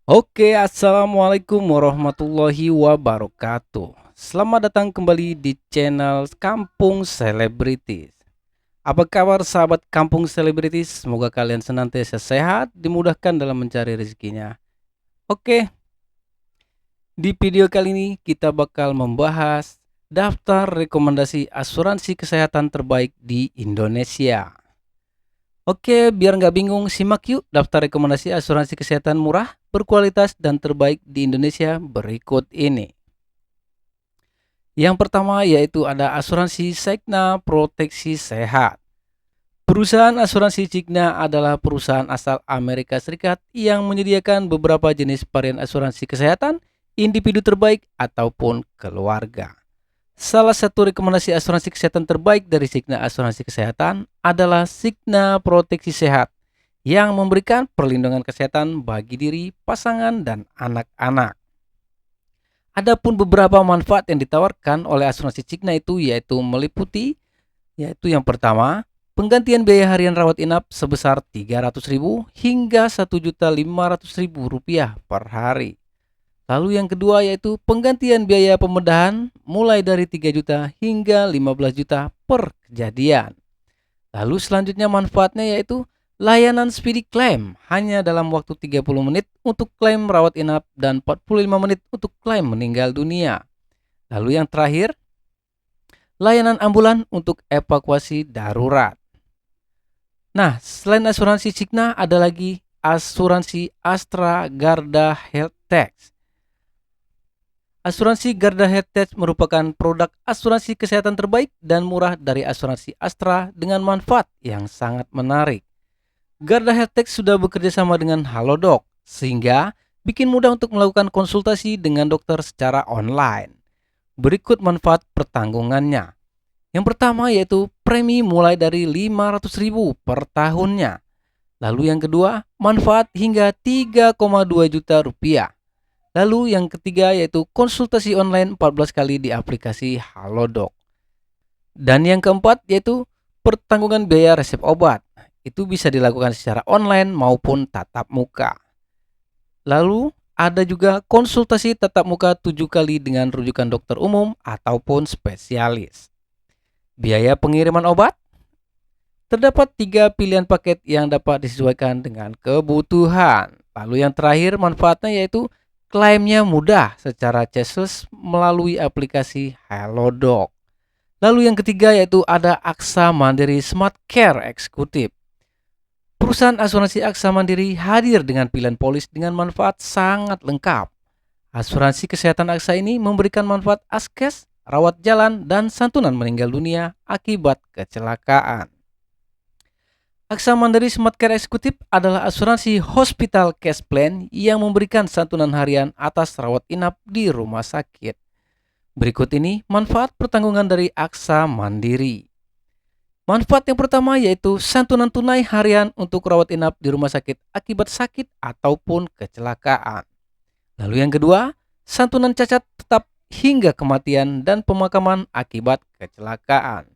Oke, assalamualaikum warahmatullahi wabarakatuh. Selamat datang kembali di channel Kampung Selebritis. Apa kabar sahabat Kampung Selebritis? Semoga kalian senantiasa sehat, dimudahkan dalam mencari rezekinya. Oke, di video kali ini kita bakal membahas daftar rekomendasi asuransi kesehatan terbaik di Indonesia. Oke, biar nggak bingung, simak yuk daftar rekomendasi asuransi kesehatan murah, berkualitas, dan terbaik di Indonesia berikut ini. Yang pertama yaitu ada asuransi Cigna Proteksi Sehat. Perusahaan asuransi Cigna adalah perusahaan asal Amerika Serikat yang menyediakan beberapa jenis varian asuransi kesehatan, individu terbaik, ataupun keluarga. Salah satu rekomendasi asuransi kesehatan terbaik dari Cigna Asuransi Kesehatan adalah Cigna Proteksi Sehat yang memberikan perlindungan kesehatan bagi diri, pasangan, dan anak-anak. Adapun beberapa manfaat yang ditawarkan oleh asuransi Cigna itu yaitu meliputi yaitu yang pertama, penggantian biaya harian rawat inap sebesar Rp300.000 hingga Rp1.500.000 per hari. Lalu yang kedua yaitu penggantian biaya pembedahan mulai dari 3 juta hingga 15 juta per kejadian. Lalu selanjutnya manfaatnya yaitu layanan speedy claim hanya dalam waktu 30 menit untuk klaim rawat inap dan 45 menit untuk klaim meninggal dunia. Lalu yang terakhir, layanan ambulan untuk evakuasi darurat. Nah, selain asuransi Cigna ada lagi asuransi Astra Garda Health Tax. Asuransi Garda Heritage merupakan produk asuransi kesehatan terbaik dan murah dari asuransi Astra dengan manfaat yang sangat menarik. Garda Heritage sudah bekerja sama dengan Halodoc, sehingga bikin mudah untuk melakukan konsultasi dengan dokter secara online. Berikut manfaat pertanggungannya. Yang pertama yaitu premi mulai dari Rp500.000 per tahunnya. Lalu yang kedua, manfaat hingga Rp3,2 juta. Lalu yang ketiga yaitu konsultasi online 14 kali di aplikasi Halodoc. Dan yang keempat yaitu pertanggungan biaya resep obat. Itu bisa dilakukan secara online maupun tatap muka. Lalu ada juga konsultasi tatap muka 7 kali dengan rujukan dokter umum ataupun spesialis. Biaya pengiriman obat. Terdapat 3 pilihan paket yang dapat disesuaikan dengan kebutuhan. Lalu yang terakhir manfaatnya yaitu klaimnya mudah secara cashless melalui aplikasi Halodoc. Lalu yang ketiga yaitu ada Aksa Mandiri Smart Care Eksekutif. Perusahaan asuransi Aksa Mandiri hadir dengan pilihan polis dengan manfaat sangat lengkap. Asuransi kesehatan Aksa ini memberikan manfaat askes, rawat jalan, dan santunan meninggal dunia akibat kecelakaan. Aksa Mandiri Smart Care Eksekutif adalah asuransi hospital cash plan yang memberikan santunan harian atas rawat inap di rumah sakit. Berikut ini manfaat pertanggungan dari Aksa Mandiri. Manfaat yang pertama yaitu santunan tunai harian untuk rawat inap di rumah sakit akibat sakit ataupun kecelakaan. Lalu yang kedua, santunan cacat tetap hingga kematian dan pemakaman akibat kecelakaan.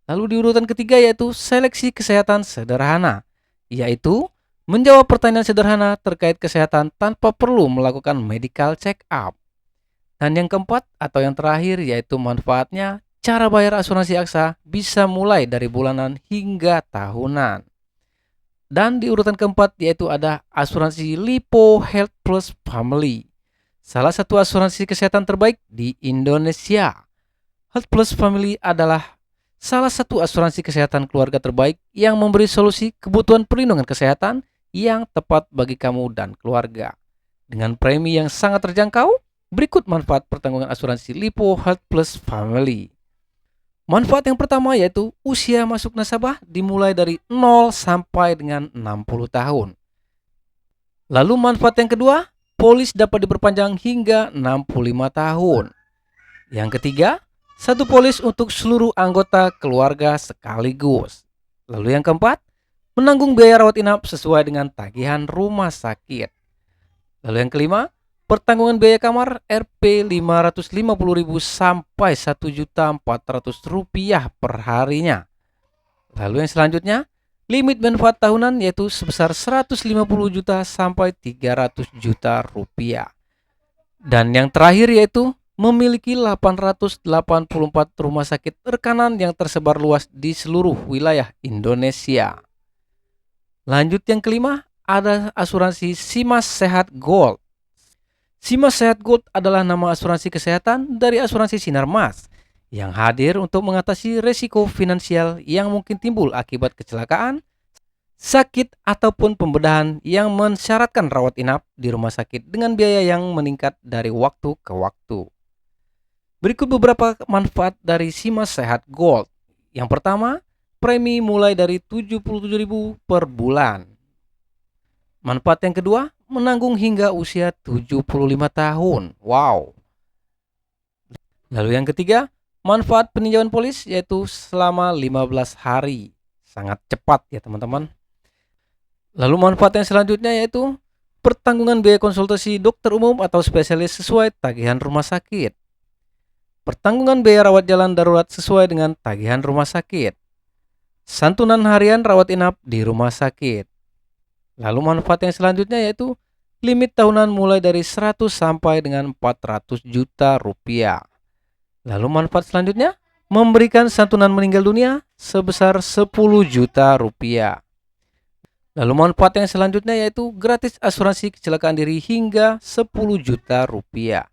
Lalu di urutan ketiga yaitu seleksi kesehatan sederhana, yaitu menjawab pertanyaan sederhana terkait kesehatan tanpa perlu melakukan medical check up. Dan yang keempat atau yang terakhir yaitu manfaatnya cara bayar asuransi Aksa bisa mulai dari bulanan hingga tahunan. Dan di urutan keempat yaitu ada asuransi Lipo Health Plus Family, salah satu asuransi kesehatan terbaik di Indonesia. Health Plus Family adalah salah satu asuransi kesehatan keluarga terbaik yang memberi solusi kebutuhan perlindungan kesehatan yang tepat bagi kamu dan keluarga. Dengan premi yang sangat terjangkau, berikut manfaat pertanggungan asuransi Lipo Health Plus Family. Manfaat yang pertama yaitu usia masuk nasabah dimulai dari 0 sampai dengan 60 tahun. Lalu manfaat yang kedua, polis dapat diperpanjang hingga 65 tahun. Yang ketiga, satu polis untuk seluruh anggota keluarga sekaligus. Lalu yang keempat, menanggung biaya rawat inap sesuai dengan tagihan rumah sakit. Lalu yang kelima, pertanggungan biaya kamar Rp 550.000 sampai Rp1.400.000 per harinya. Lalu yang selanjutnya, Limit manfaat tahunan yaitu sebesar 150 juta sampai 300 juta rupiah. Dan yang terakhir yaitu memiliki 884 rumah sakit rekanan yang tersebar luas di seluruh wilayah Indonesia. Lanjut yang kelima, ada asuransi Simas Sehat Gold. Simas Sehat Gold adalah nama asuransi kesehatan dari asuransi Sinarmas yang hadir untuk mengatasi resiko finansial yang mungkin timbul akibat kecelakaan, sakit, ataupun pembedahan yang mensyaratkan rawat inap di rumah sakit dengan biaya yang meningkat dari waktu ke waktu. Berikut beberapa manfaat dari Simas Sehat Gold. Yang pertama, premi mulai dari 77.000 per bulan. Manfaat yang kedua, menanggung hingga usia 75 tahun. Wow. Lalu yang ketiga, manfaat peninjauan polis yaitu selama 15 hari. Sangat cepat ya teman-teman. Lalu manfaat yang selanjutnya yaitu pertanggungan biaya konsultasi dokter umum atau spesialis sesuai tagihan rumah sakit. Pertanggungan biaya rawat jalan darurat sesuai dengan tagihan rumah sakit. Santunan harian rawat inap di rumah sakit. Lalu manfaat yang selanjutnya yaitu limit tahunan mulai dari 100 sampai dengan 400 juta rupiah. Lalu manfaat selanjutnya memberikan santunan meninggal dunia sebesar 10 juta rupiah. Lalu manfaat yang selanjutnya yaitu gratis asuransi kecelakaan diri hingga 10 juta rupiah.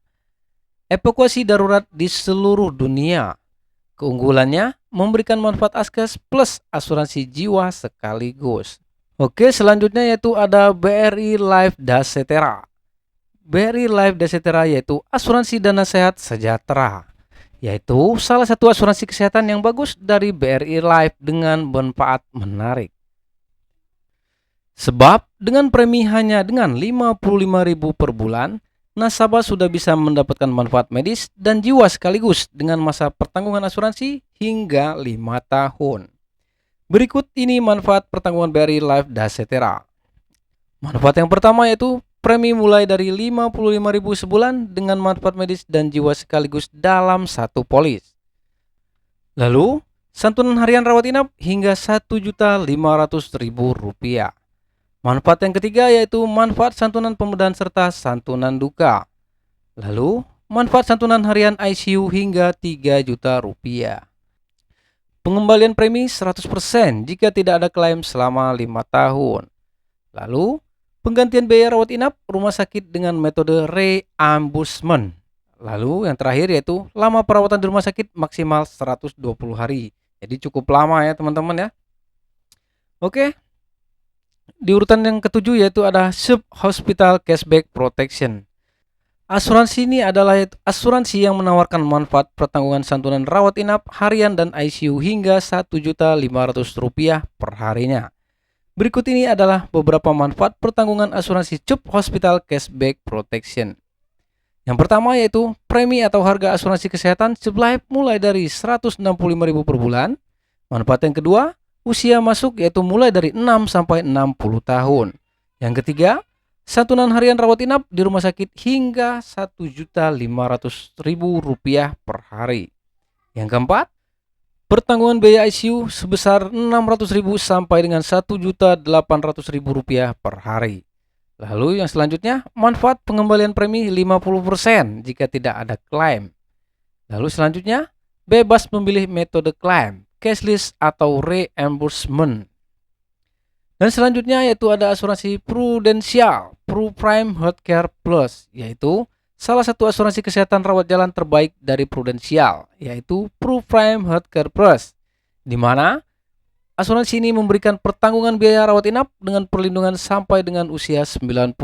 Evakuasi darurat di seluruh dunia. Keunggulannya memberikan manfaat askes plus asuransi jiwa sekaligus. Oke, selanjutnya yaitu ada BRI Life Dasetera. BRI Life Dasetera yaitu asuransi dana sehat sejahtera, yaitu salah satu asuransi kesehatan yang bagus dari BRI Life dengan manfaat menarik. Sebab dengan premi hanya dengan 55.000 per bulan, nasabah sudah bisa mendapatkan manfaat medis dan jiwa sekaligus dengan masa pertanggungan asuransi hingga 5 tahun. Berikut ini manfaat pertanggungan BRI Life Dasetera. Manfaat yang pertama yaitu premi mulai dari 55.000 sebulan dengan manfaat medis dan jiwa sekaligus dalam satu polis. Lalu, santunan harian rawat inap hingga 1.500.000 rupiah. Manfaat yang ketiga yaitu manfaat santunan pembedahan serta santunan duka. Lalu, manfaat santunan harian ICU hingga 3 juta rupiah. Pengembalian premi 100% jika tidak ada klaim selama 5 tahun. Lalu, penggantian biaya rawat inap rumah sakit dengan metode reimbursement. Lalu, yang terakhir yaitu lama perawatan di rumah sakit maksimal 120 hari. Jadi cukup lama ya teman-teman ya. Oke. Di urutan yang ketujuh yaitu ada Sub Hospital Cashback Protection. Asuransi ini adalah asuransi yang menawarkan manfaat pertanggungan santunan rawat inap harian dan ICU hingga Rp1.500.000 per harinya. Berikut ini adalah beberapa manfaat pertanggungan asuransi Sub Hospital Cashback Protection. Yang pertama yaitu premi atau harga asuransi kesehatan Sub Life mulai dari Rp165.000 per bulan. Manfaat yang kedua, usia masuk yaitu mulai dari 6 sampai 60 tahun. Yang ketiga, santunan harian rawat inap di rumah sakit hingga Rp1.500.000 per hari. Yang keempat, pertanggungan biaya ICU sebesar Rp600.000 sampai dengan Rp1.800.000 per hari. Lalu yang selanjutnya, manfaat pengembalian premi 50% jika tidak ada klaim. Lalu selanjutnya, bebas memilih metode klaim, cashless atau reimbursement. Dan selanjutnya yaitu ada asuransi Prudential PruPrime Healthcare Plus, yaitu salah satu asuransi kesehatan rawat jalan terbaik dari Prudential, yaitu PruPrime Healthcare Plus, di mana asuransi ini memberikan pertanggungan biaya rawat inap dengan perlindungan sampai dengan usia 99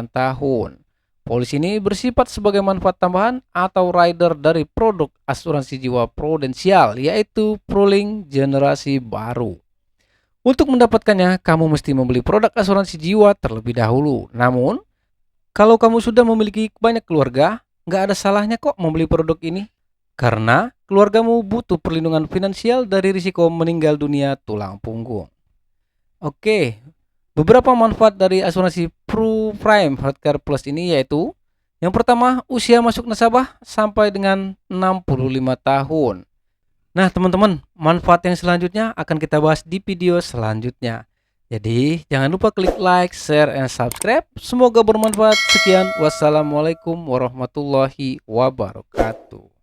tahun. Polis ini bersifat sebagai manfaat tambahan atau rider dari produk asuransi jiwa Prudential, yaitu Prolink generasi baru. Untuk mendapatkannya, kamu mesti membeli produk asuransi jiwa terlebih dahulu. Namun, kalau kamu sudah memiliki banyak keluarga, nggak ada salahnya kok membeli produk ini. Karena keluargamu butuh perlindungan finansial dari risiko meninggal dunia tulang punggung. Oke. Beberapa manfaat dari asuransi PruPrime Healthcare Plus ini yaitu yang pertama, usia masuk nasabah sampai dengan 65 tahun. Nah, teman-teman, manfaat yang selanjutnya akan kita bahas di video selanjutnya. Jadi, jangan lupa klik like, share, and subscribe. Semoga bermanfaat. Sekian, wassalamualaikum warahmatullahi wabarakatuh.